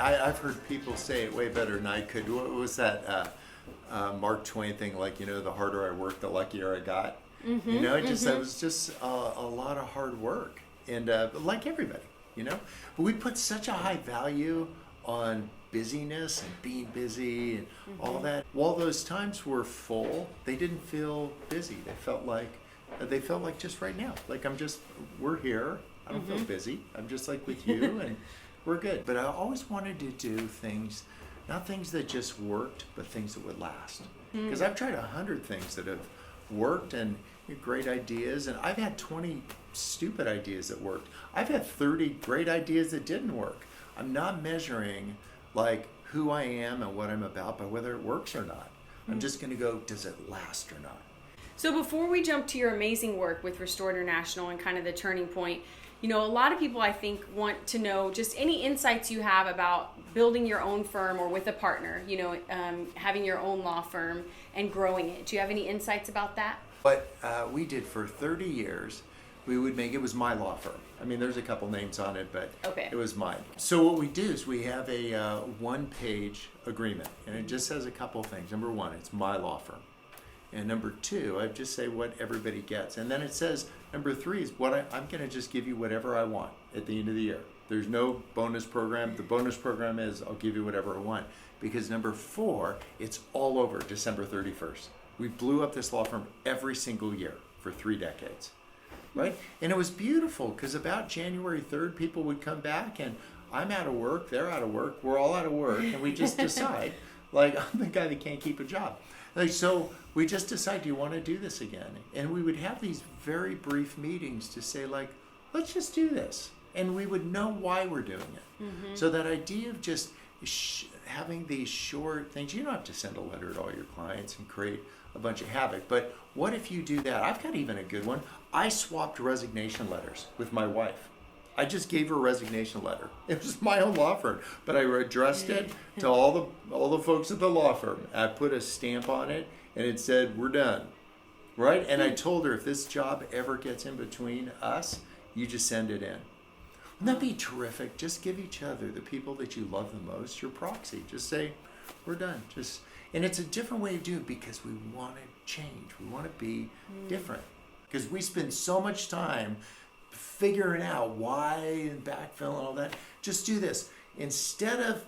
I've heard people say it way better than I could. What was that Mark Twain thing? Like, the harder I worked, the luckier I got. Mm-hmm, it was just a lot of hard work, and like everybody, But we put such a high value on busyness and being busy and all that. While those times were full, they didn't feel busy. They felt like just right now. Like we're here. I don't feel busy. I'm just like with you and we're good. But I always wanted to do things, not things that just worked, but things that would last. Because I've tried 100 things that have worked and great ideas, and I've had 20 stupid ideas that worked. I've had 30 great ideas that didn't work. I'm not measuring like who I am and what I'm about by whether it works or not. I'm just going to go, does it last or not? So before we jump to your amazing work with Restore International and kind of the turning point, a lot of people I think want to know just any insights you have about building your own firm or with a partner, having your own law firm and growing it. Do you have any insights about that? What we did for 30 years, it was my law firm. I mean, there's a couple names on it, but It was mine. So what we do is we have a one-page agreement, and it just says a couple things. Number one, it's my law firm. And number two, I just say what everybody gets. And then it says, number three is I'm going to just give you whatever I want at the end of the year. There's no bonus program. The bonus program is I'll give you whatever I want. Because number four, it's all over December 31st. We blew up this law firm every single year for 3 decades, right? And it was beautiful because about January 3rd, people would come back and I'm out of work, they're out of work, we're all out of work, and we just decide, like, I'm the guy that can't keep a job. Like, so we just decide, do you want to do this again? And we would have these very brief meetings to say, like, let's just do this. And we would know why we're doing it. So that idea of just having these short things, you don't have to send a letter to all your clients and create a bunch of havoc. But what if you do that? I've got even a good one. I swapped resignation letters with my wife. I just gave her a resignation letter. It was my own law firm, but I addressed it to all the folks at the law firm. I put a stamp on it, and it said, we're done, right? And I told her, if this job ever gets in between us, you just send it in. Wouldn't that be terrific? Just give each other, the people that you love the most, your proxy. Just say, we're done. And it's a different way to do it because we want to change. We want to be different. Because we spend so much time figuring out why and backfill and all that. Just do this. Instead of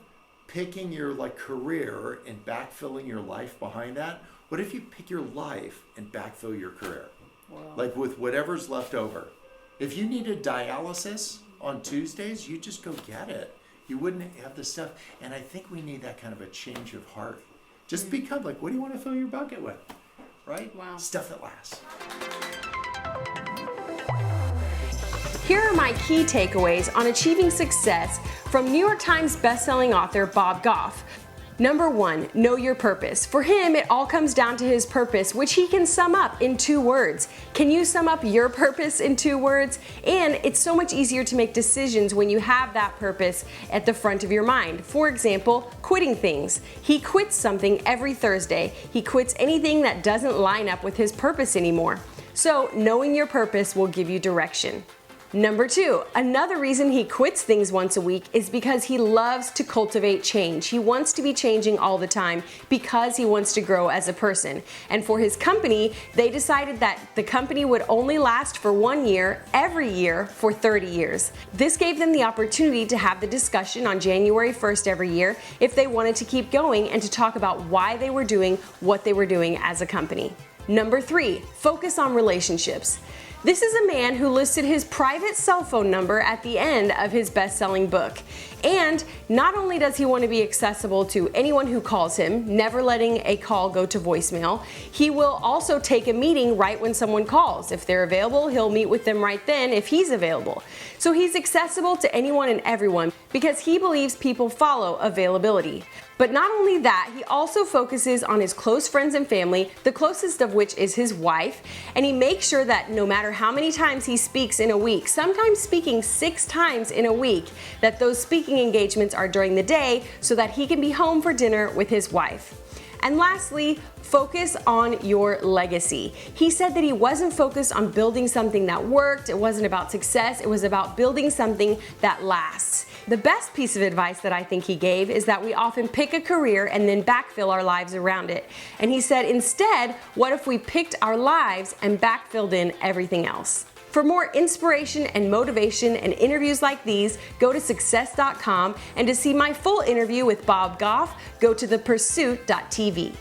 picking your career and backfilling your life behind that, what if you pick your life and backfill your career? Wow. Like with whatever's left over. If you needed dialysis on Tuesdays, you just go get it. You wouldn't have the stuff. And I think we need that kind of a change of heart. Just become like, what do you want to fill your bucket with? Right? Wow. Stuff that lasts. Here are my key takeaways on achieving success from New York Times bestselling author Bob Goff. Number 1, know your purpose. For him, it all comes down to his purpose, which he can sum up in 2 words. Can you sum up your purpose in 2 words? And it's so much easier to make decisions when you have that purpose at the front of your mind. For example, quitting things. He quits something every Thursday. He quits anything that doesn't line up with his purpose anymore. So, knowing your purpose will give you direction. Number 2, another reason he quits things once a week is because he loves to cultivate change. He wants to be changing all the time because he wants to grow as a person. And for his company, they decided that the company would only last for 1 year, every year, for 30 years. This gave them the opportunity to have the discussion on January 1st every year if they wanted to keep going and to talk about why they were doing what they were doing as a company. Number 3, focus on relationships. This is a man who listed his private cell phone number at the end of his best-selling book. And not only does he want to be accessible to anyone who calls him, never letting a call go to voicemail, he will also take a meeting right when someone calls. If they're available, he'll meet with them right then if he's available. So he's accessible to anyone and everyone because he believes people follow availability. But not only that, he also focuses on his close friends and family, the closest of which is his wife, and he makes sure that no matter how many times he speaks in a week, sometimes speaking 6 times in a week, that those speaking engagements are during the day so that he can be home for dinner with his wife. And lastly, focus on your legacy. He said that he wasn't focused on building something that worked, it wasn't about success, it was about building something that lasts. The best piece of advice that I think he gave is that we often pick a career and then backfill our lives around it. And he said, instead, what if we picked our lives and backfilled in everything else? For more inspiration and motivation and interviews like these, go to success.com, and to see my full interview with Bob Goff, go to thepursuit.tv.